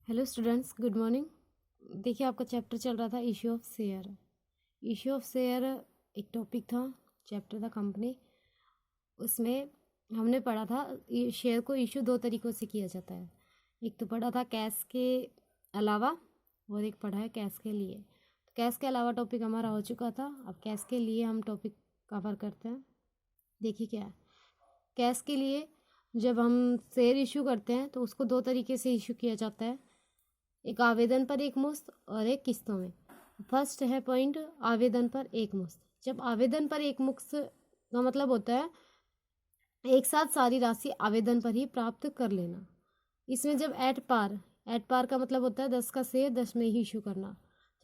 Hello students, good morning. देखिए, आपका chapter चल रहा था issue of share. Issue of share एक टॉपिक था, चैप्टर था कंपनी। उसमें हमने पढ़ा था शेयर को इशू दो तरीक़ों से किया जाता है। एक तो पढ़ा था कैश के अलावा और एक पढ़ा है कैश के लिए। तो कैश के अलावा टॉपिक हमारा हो चुका था, अब कैश के लिए हम टॉपिक कवर करते हैं। देखिए क्या है, कैश के लिए जब हम शेयर इशू करते हैं तो उसको दो तरीके से इशू किया जाता है, एक आवेदन पर एक मुश्त और एक किस्तों में। फर्स्ट है पॉइंट, आवेदन पर एक मुश्त। जब आवेदन पर एक मुश्त का मतलब होता है एक साथ सारी राशि आवेदन पर ही प्राप्त कर लेना। इसमें जब एट पार का मतलब होता है 10 का शेयर 10 में ही इशू करना।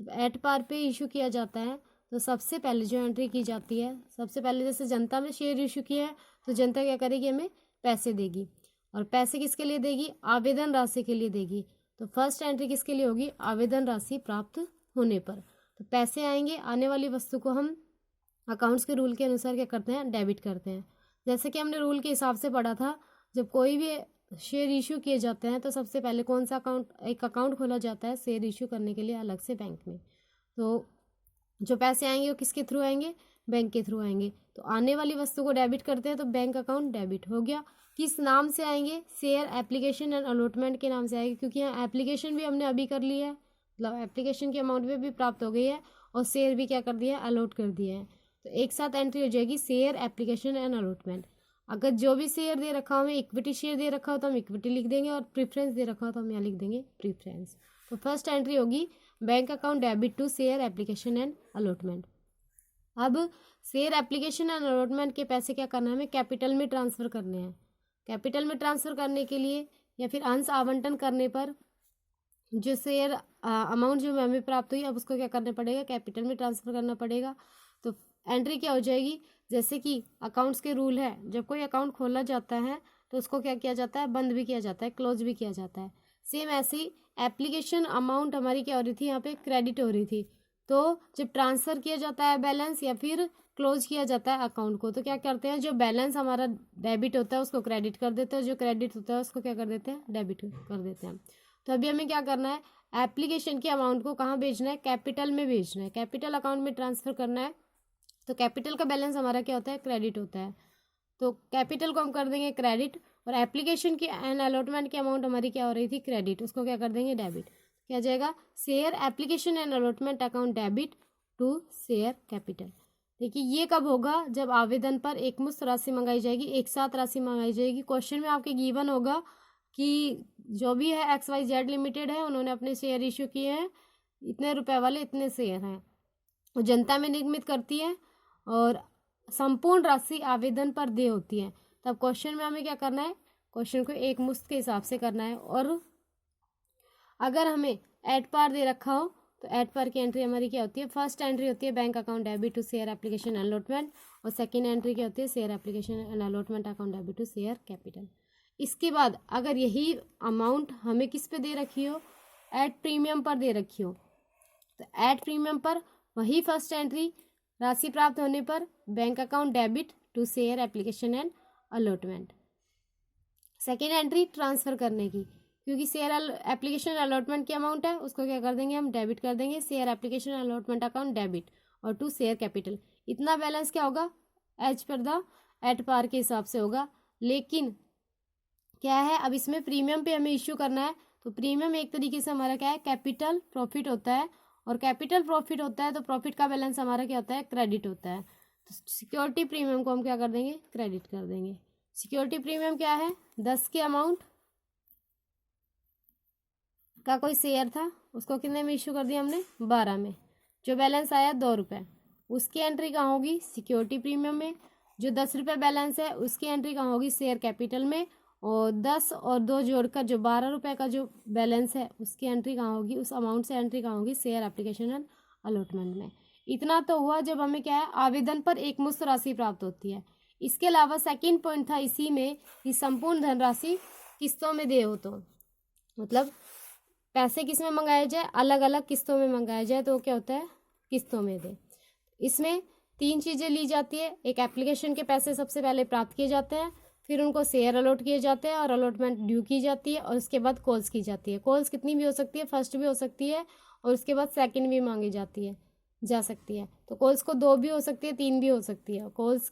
जब एट पार पे इशू किया जाता है तो सबसे पहले जो एंट्री की जाती है, सबसे पहले जैसे जनता में शेयर इशू किया है तो जनता क्या करेगी, हमें पैसे देगी। और पैसे किसके लिए देगी? आवेदन राशि के लिए देगी। तो फर्स्ट एंट्री किसके लिए होगी? आवेदन राशि प्राप्त होने पर। तो पैसे आएंगे, आने वाली वस्तु को हम अकाउंट्स के रूल के अनुसार क्या करते हैं? डेबिट करते हैं। जैसे कि हमने रूल के हिसाब से पढ़ा था, जब कोई भी शेयर इशू किए जाते हैं तो सबसे पहले कौन सा एक अकाउंट खोला जाता है शेयर इशू करने के लिए अलग से बैंक में। तो जो पैसे आएंगे वो किसके थ्रू आएंगे? बैंक के थ्रू आएंगे। तो आने वाली वस्तु को डेबिट करते हैं तो बैंक अकाउंट डेबिट हो गया। किस नाम से आएंगे? शेयर एप्लीकेशन एंड अलॉटमेंट के नाम से आएंगे, क्योंकि यहाँ एप्लीकेशन भी हमने अभी कर ली है, मतलब एप्लीकेशन की अमाउंट भी प्राप्त हो गई है और शेयर भी क्या कर दिया है? अलॉट कर दिया है। तो एक साथ एंट्री हो जाएगी शेयर एप्लीकेशन एंड अलॉटमेंट। अगर जो भी शेयर दे रखा हो, हमें इक्विटी शेयर दे रखा हो तो हम इक्विटी लिख देंगे, और प्रीफरेंस दे रखा हो तो हम यहाँ लिख देंगे प्रीफरेंस। तो फर्स्ट एंट्री होगी bank account debit to share application and allotment. अब शेयर एप्लीकेशन एंड अलॉटमेंट के पैसे क्या करना है? हमें कैपिटल में ट्रांसफ़र करने हैं। कैपिटल में ट्रांसफ़र करने के लिए या फिर अंश आवंटन करने पर जो शेयर अमाउंट जो हमें प्राप्त हुई, अब उसको क्या करना पड़ेगा? कैपिटल में ट्रांसफ़र करना पड़ेगा। तो एंट्री क्या हो जाएगी? जैसे कि अकाउंट्स के रूल है, जब कोई अकाउंट खोला जाता है तो उसको क्या किया जाता है? बंद भी किया जाता है, क्लोज भी किया जाता है। सेम ऐसे ही एप्लीकेशन अमाउंट हमारी क्या हो रही थी? यहाँ पे क्रेडिट हो रही थी। तो जब ट्रांसफ़र किया जाता है बैलेंस या फिर क्लोज किया जाता है अकाउंट को, तो क्या करते हैं? जो बैलेंस हमारा डेबिट होता है उसको क्रेडिट कर देते हैं, जो क्रेडिट होता है उसको क्या कर देते हैं? डेबिट कर देते हैं। तो अभी हमें क्या करना है? एप्लीकेशन के अमाउंट को कहाँ भेजना है? कैपिटल में भेजना है, कैपिटल अकाउंट में ट्रांसफ़र करना है। तो कैपिटल का बैलेंस हमारा क्या होता है? क्रेडिट होता है। तो कैपिटल को हम कर देंगे क्रेडिट, और एप्लीकेशन की एंड अलॉटमेंट की अमाउंट हमारी क्या हो रही थी? क्रेडिट, उसको क्या कर देंगे? डेबिट। क्या आ जाएगा? Share application and allotment account debit to share capital. देखिए ये कब होगा? जब आवेदन पर एक मुश्त राशि मंगाई जाएगी, एक साथ राशि मंगाई जाएगी। क्वेश्चन में आपके गिवन होगा कि जो भी है XYZ लिमिटेड है, उन्होंने अपने शेयर इशू किए हैं, इतने रुपए वाले इतने शेयर हैं, वो जनता में निर्मित करती है और संपूर्ण राशि आवेदन पर देय होती है। तब क्वेश्चन में हमें क्या करना है? क्वेश्चन को एक मुश्त के हिसाब से करना है। और अगर हमें एट पार दे रखा हो तो एट पार की एंट्री हमारी क्या होती है? फर्स्ट एंट्री होती है bank account debit to share application allotment, और सेकेंड एंट्री क्या होती है? Share application and allotment account debit to share capital. इसके बाद अगर यही अमाउंट हमें किस पे दे रखी हो? एट प्रीमियम पर दे रखी हो, तो एट प्रीमियम पर वही फर्स्ट एंट्री राशि प्राप्त होने पर bank account debit to share application and allotment. Second entry transfer करने की, क्योंकि शेयर एप्लीकेशन अलॉटमेंट की अमाउंट है उसको क्या कर देंगे? हम डेबिट कर देंगे, share application allotment account debit और टू शेयर कैपिटल। इतना बैलेंस क्या होगा? As per the at par के हिसाब से होगा। लेकिन क्या है, अब इसमें प्रीमियम पे हमें इश्यू करना है, तो प्रीमियम एक तरीके से हमारा क्या है? कैपिटल प्रॉफिट होता है, और कैपिटल प्रॉफिट होता है तो प्रॉफिट का बैलेंस हमारा क्या होता है? क्रेडिट होता है। तो सिक्योरिटी प्रीमियम को हम क्या कर देंगे? क्रेडिट कर देंगे। सिक्योरिटी प्रीमियम क्या है? 10 के अमाउंट का कोई शेयर था, उसको कितने में इशू कर दिया हमने? 12 में। जो बैलेंस आया 2 रुपये, उसकी एंट्री कहाँ होगी? सिक्योरिटी प्रीमियम में। जो 10 रुपये बैलेंस है उसकी एंट्री कहाँ होगी? शेयर कैपिटल में। और 10 और 2 जोड़कर जो 12 रुपये का जो बैलेंस है उसकी एंट्री कहाँ होगी? उस अमाउंट से एंट्री कहाँ होगी? शेयर एप्लीकेशन एंड अलॉटमेंट में। इतना तो हुआ जब हमें क्या है? आवेदन पर एक मुश्त राशि प्राप्त होती है। इसके अलावा सेकेंड पॉइंट था इसी में कि संपूर्ण धनराशि किस्तों में दे हो, तो मतलब पैसे किस में मंगाए जाए? अलग अलग किस्तों में मंगाए जाए, तो क्या होता है? किस्तों में दे। इसमें 3 चीज़ें ली जाती है। एक एप्लीकेशन के पैसे सबसे पहले प्राप्त किए जाते हैं, फिर उनको शेयर अलॉट किए जाते हैं और अलॉटमेंट ड्यू की जाती है और उसके बाद कॉल्स की जाती है। कॉल्स कितनी भी हो सकती है, फर्स्ट भी हो सकती है और उसके बाद सेकंड भी मांगी जाती है, जा सकती है। तो कॉल्स को 2 भी हो सकती है, 3 भी हो सकती है। कॉल्स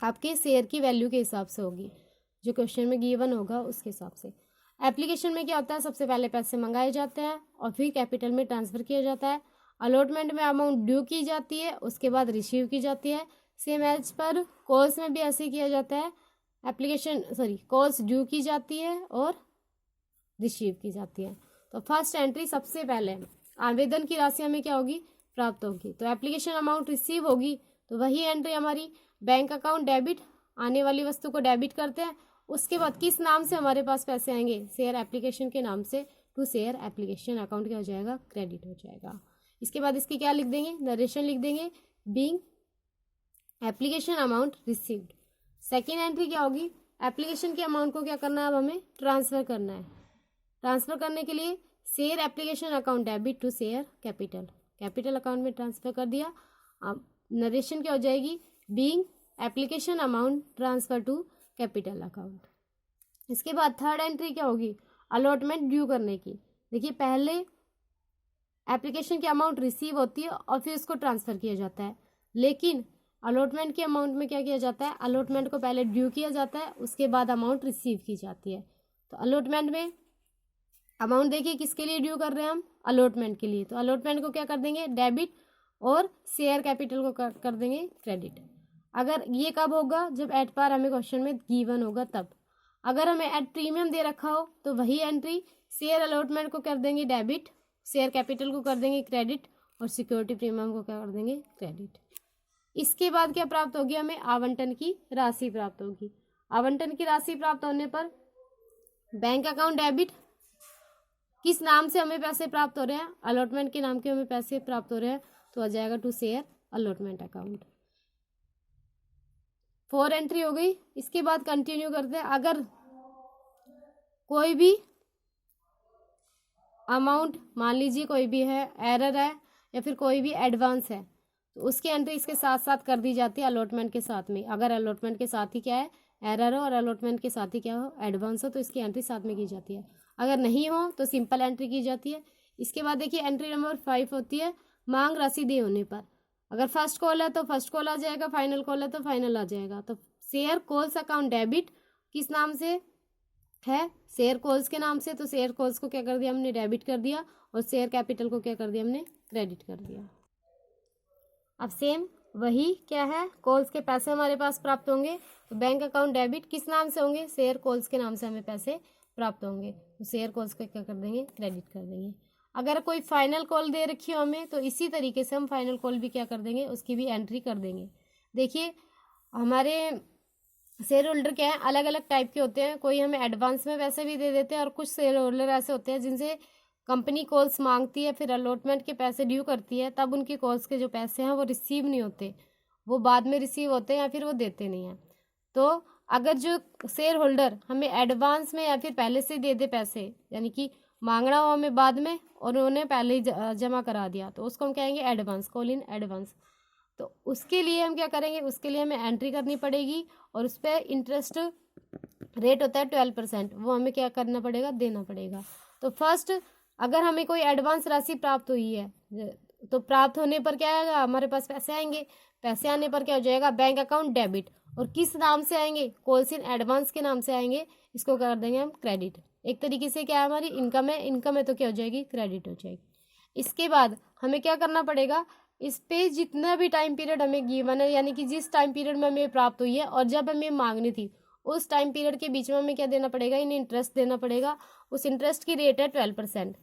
आपके शेयर की वैल्यू के हिसाब से होगी, जो क्वेश्चन में गिवन होगा उसके हिसाब से। एप्लीकेशन में क्या होता है, सबसे पहले पैसे मंगाए जाते हैं और फिर कैपिटल में ट्रांसफ़र किया जाता है। अलॉटमेंट में अमाउंट ड्यू की जाती है, उसके बाद रिसीव की जाती है। सेम एज पर कॉल्स में भी ऐसे ही किया जाता है। कॉल्स ड्यू की जाती है और रिसीव की जाती है। तो फर्स्ट एंट्री सबसे पहले आवेदन की राशि हमें क्या होगी, प्राप्त होगी। तो एप्लीकेशन अमाउंट रिसीव होगी, तो वही एंट्री हमारी बैंक अकाउंट डेबिट, आने वाली वस्तु को डेबिट करते हैं। उसके बाद किस नाम से हमारे पास पैसे आएंगे, शेयर एप्लीकेशन के नाम से, टू शेयर एप्लीकेशन अकाउंट क्या हो जाएगा, क्रेडिट हो जाएगा। इसके बाद इसकी क्या लिख देंगे, नरेशन लिख देंगे, being application amount received. Second entry क्या होगी, एप्लीकेशन के अमाउंट को क्या करना है, अब हमें ट्रांसफ़र करना है। ट्रांसफ़र करने के लिए share application account debit to share capital account में ट्रांसफ़र कर दिया। अब नरेशन क्या हो जाएगी, being application amount transfer to capital account. इसके बाद थर्ड एंट्री क्या होगी, अलॉटमेंट ड्यू करने की। देखिए पहले एप्लीकेशन की अमाउंट रिसीव होती है और फिर उसको ट्रांसफ़र किया जाता है, लेकिन अलॉटमेंट के अमाउंट में क्या किया जाता है, अलॉटमेंट को पहले ड्यू किया जाता है, उसके बाद अमाउंट रिसीव की जाती है। तो अलॉटमेंट में अमाउंट देखिए किसके लिए ड्यू कर रहे हैं हम, अलॉटमेंट के लिए। तो अलॉटमेंट को क्या कर देंगे, डेबिट, और शेयर कैपिटल को कर देंगे क्रेडिट। अगर ये कब होगा, जब एट पार हमें क्वेश्चन में गिवन होगा तब। अगर हमें एट प्रीमियम दे रखा हो तो वही एंट्री शेयर अलॉटमेंट को कर देंगे डेबिट, शेयर कैपिटल को कर देंगे क्रेडिट और सिक्योरिटी प्रीमियम को क्या कर देंगे, क्रेडिट। इसके बाद क्या प्राप्त होगी, हमें आवंटन की राशि प्राप्त होगी। आवंटन की राशि प्राप्त होने पर बैंक अकाउंट डेबिट, किस नाम से हमें पैसे प्राप्त हो रहे हैं, अलॉटमेंट के नाम के हमें पैसे प्राप्त हो रहे हैं, तो आ जाएगा to share allotment account. 4 entry हो गई। इसके बाद कंटिन्यू करते हैं। अगर कोई भी अमाउंट, मान लीजिए कोई भी है, एरर है या फिर कोई भी एडवांस है, तो उसकी एंट्री इसके साथ साथ कर दी जाती है अलॉटमेंट के साथ में। अगर अलॉटमेंट के साथ ही क्या है, एरर हो, और अलॉटमेंट के साथ ही क्या हो, एडवांस हो, तो इसकी एंट्री साथ में की जाती है। अगर नहीं हो तो सिंपल एंट्री की जाती है। इसके बाद देखिए एंट्री नंबर 5 होती है, मांग राशि दे होने पर। अगर फर्स्ट कॉल है तो फर्स्ट कॉल आ जाएगा, फाइनल कॉल है तो फाइनल आ जाएगा। तो शेयर कॉल्स अकाउंट डेबिट किस नाम से है, शेयर कॉल्स के नाम से, तो शेयर कॉल्स को क्या कर दिया हमने, डेबिट कर दिया, और शेयर कैपिटल को क्या कर दिया हमने, क्रेडिट कर दिया। अब सेम वही क्या है, कॉल्स के पैसे हमारे पास प्राप्त होंगे, तो बैंक अकाउंट डेबिट किस नाम से होंगे, शेयर कॉल्स के नाम से हमें पैसे प्राप्त होंगे, तो शेयर कॉल्स को क्या कर देंगे, क्रेडिट कर देंगे। अगर कोई फाइनल कॉल दे रखी हो हमें, तो इसी तरीके से हम फाइनल कॉल भी क्या कर देंगे, उसकी भी एंट्री कर देंगे। देखिए हमारे शेयर होल्डर क्या है, अलग अलग टाइप के होते हैं। कोई हमें एडवांस में पैसे भी दे देते हैं, और कुछ शेयर होल्डर ऐसे होते हैं जिनसे कंपनी कॉल्स मांगती है, फिर अलॉटमेंट के पैसे ड्यू करती है, तब उनकी कॉल्स के जो पैसे हैं वो रिसीव नहीं होते, वो बाद में रिसीव होते हैं या फिर वो देते नहीं हैं। तो अगर जो शेयर होल्डर हमें एडवांस में या फिर पहले से दे दे पैसे, यानी कि मांगना हो हमें बाद में और उन्होंने पहले ही जमा करा दिया, तो उसको हम कहेंगे एडवांस, कॉल इन एडवांस। तो उसके लिए हम क्या करेंगे, उसके लिए हमें एंट्री करनी पड़ेगी, और उस पर इंटरेस्ट रेट होता है 12%, वो हमें क्या करना पड़ेगा, देना पड़ेगा। तो फर्स्ट अगर हमें कोई एडवांस राशि प्राप्त हुई है, तो प्राप्त होने पर क्या आएगा, हमारे पास पैसे आएंगे। पैसे आने पर क्या हो जाएगा, बैंक अकाउंट डेबिट, और किस नाम से आएंगे, कॉल्स इन एडवांस के नाम से आएंगे, इसको कर देंगे हम क्रेडिट। एक तरीके से क्या है, हमारी इनकम है, इनकम है तो क्या हो जाएगी, क्रेडिट हो जाएगी। इसके बाद हमें क्या करना पड़ेगा, इस पे जितना भी टाइम पीरियड हमें गिवन है, यानी कि जिस टाइम पीरियड में हमें प्राप्त हुई है और जब हमें मांगनी थी, उस टाइम पीरियड के बीच में हमें क्या देना पड़ेगा, इन्हें इंटरेस्ट देना पड़ेगा। उस इंटरेस्ट की रेट है 12%।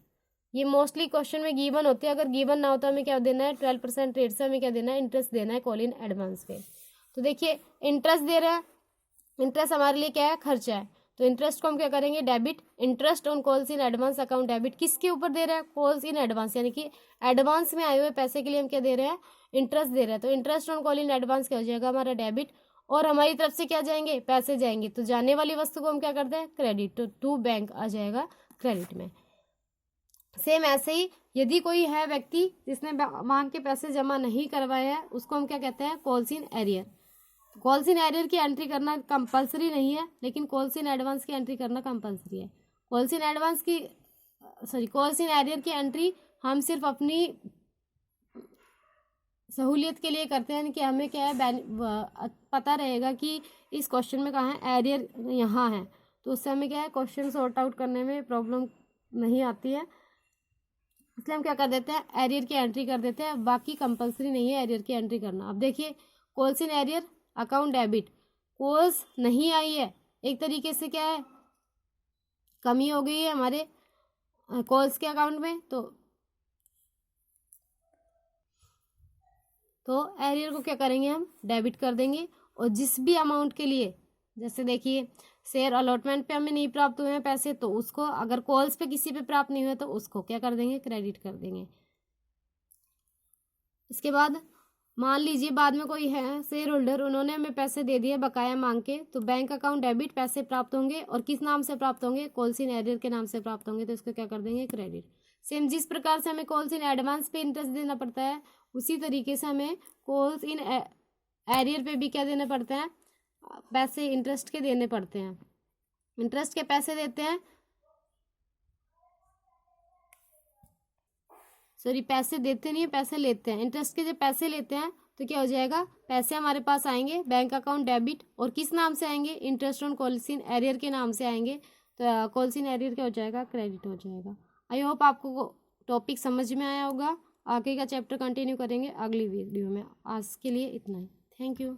ये मोस्टली क्वेश्चन में गिवन होते हैं, अगर गिवन ना होता हमें क्या देना है, 12% रेट से हमें क्या देना है, इंटरेस्ट देना है, कॉल इन एडवांस पे। तो देखिए इंटरेस्ट दे रहे हैं, इंटरेस्ट हमारे लिए क्या है, खर्चा है, तो इंटरेस्ट को हम क्या करेंगे, debit, interest on calls in advance account debit, किसके ऊपर दे रहे हैं, कॉल्स इन एडवांस, यानी कि एडवांस में आए हुए पैसे के लिए हम क्या दे रहे हैं, इंटरेस्ट दे रहे हैं। तो interest on call in advance क्या हो जाएगा, हमारा डेबिट, और हमारी तरफ से क्या जाएंगे, पैसे जाएंगे, तो जाने वाली वस्तु को हम क्या करते हैं, क्रेडिट, तो टू बैंक आ जाएगा क्रेडिट में। सेम ऐसे ही यदि कोई है व्यक्ति जिसने मांग के पैसे जमा नहीं करवाए हैं, उसको हम क्या कहते हैं, calls in arrear. Calls in arrear की एंट्री करना कंपलसरी नहीं है, लेकिन कॉल्स इन एडवांस की एंट्री करना कंपलसरी है। कॉल्स इन एरियर की एंट्री हम सिर्फ अपनी सहूलियत के लिए करते हैं कि हमें क्या है पता रहेगा कि इस क्वेश्चन में कहाँ है एरियर, यहाँ है, तो उससे हमें क्या है क्वेश्चन सॉर्ट आउट करने में प्रॉब्लम नहीं आती है, इसलिए हम क्या कर देते हैं एरियर की एंट्री कर देते हैं। बाकी कंपलसरी नहीं है एरियर की एंट्री करना। अब देखिए calls in arrear account debit, calls नहीं आई है, एक तरीके से क्या है कमी हो गई है हमारे कॉल्स के अकाउंट में, तो एरियर को क्या करेंगे हम डेबिट कर देंगे। और जिस भी अमाउंट के लिए, जैसे देखिए शेयर अलॉटमेंट पे हमें नहीं प्राप्त हुए हैं पैसे, तो उसको अगर कॉल्स पे किसी पे प्राप्त नहीं हुए तो उसको क्या कर देंगे क्रेडिट कर देंगे। इसके बाद मान लीजिए बाद में कोई है शेयर होल्डर, उन्होंने हमें पैसे दे दिए बकाया मांग के, तो बैंक अकाउंट डेबिट पैसे प्राप्त होंगे और किस नाम से प्राप्त होंगे कॉल्स इन एरियर के नाम से प्राप्त होंगे, तो इसको क्या कर देंगे क्रेडिट। सेम जिस प्रकार से हमें कॉल्स इन एडवांस पे इंटरेस्ट देना पड़ता है, उसी तरीके से हमें कॉल्स इन एरियर पे भी क्या देने पड़ते हैं पैसे इंटरेस्ट के देने पड़ते हैं। इंटरेस्ट के पैसे देते हैं, सॉरी पैसे देते नहीं पैसे लेते हैं। इंटरेस्ट के जब पैसे लेते हैं तो क्या हो जाएगा पैसे हमारे पास आएंगे बैंक अकाउंट डेबिट, और किस नाम से आएंगे interest on calls in arrear के नाम से आएंगे, तो कॉल्स इन एरियर क्या हो जाएगा क्रेडिट हो जाएगा। आई होप आपको टॉपिक समझ में आया होगा। आगे का चैप्टर कंटिन्यू करेंगे अगली वीडियो में। आज के लिए इतना ही, थैंक यू।